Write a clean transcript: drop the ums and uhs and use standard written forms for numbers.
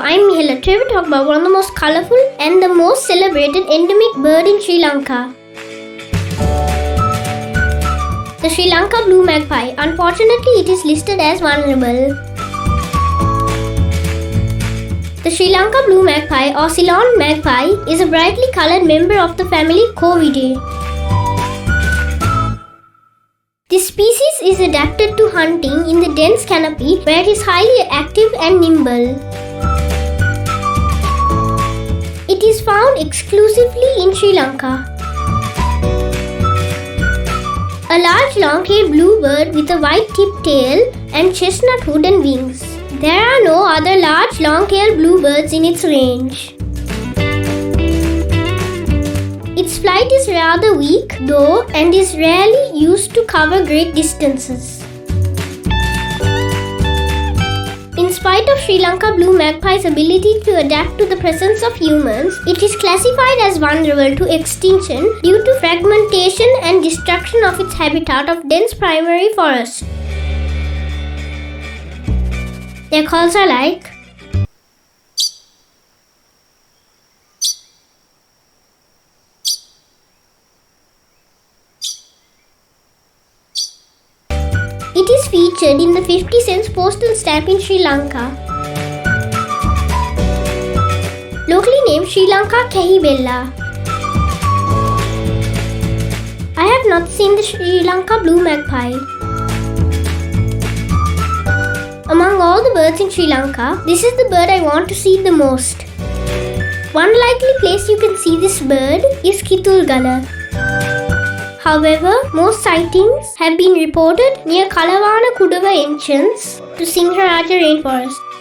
I'm Mihela. Today we talk about one of the most colorful and the most celebrated endemic bird in Sri Lanka. The Sri Lanka Blue-Magpie. Unfortunately, it is listed as vulnerable. The Sri Lanka Blue-Magpie or Ceylon Magpie is a brightly colored member of the family Corvidae. This species is adapted to hunting in the dense canopy where it is highly active and nimble. It is found exclusively in Sri Lanka. A large long-tailed blue bird with a white-tipped tail and chestnut hood and wings. There are no other large long-tailed bluebirds in its range. Its flight is rather weak, though, and is rarely used to cover great distances. In spite of Sri Lanka Blue-Magpie's ability to adapt to the presence of humans, it is classified as vulnerable to extinction due to fragmentation and destruction of its habitat of dense primary forest. Their calls are like it is featured in the 50 cents postal stamp in Sri Lanka. Locally named Sri Lanka kahi. I have not seen the Sri Lanka Blue-Magpie. Among all the birds in Sri Lanka, this is the bird I want to see the most. One likely place you can see this bird is Kitulgala. However, most sightings have been reported near Kalawana Kudava entrance to Singharaja rainforest.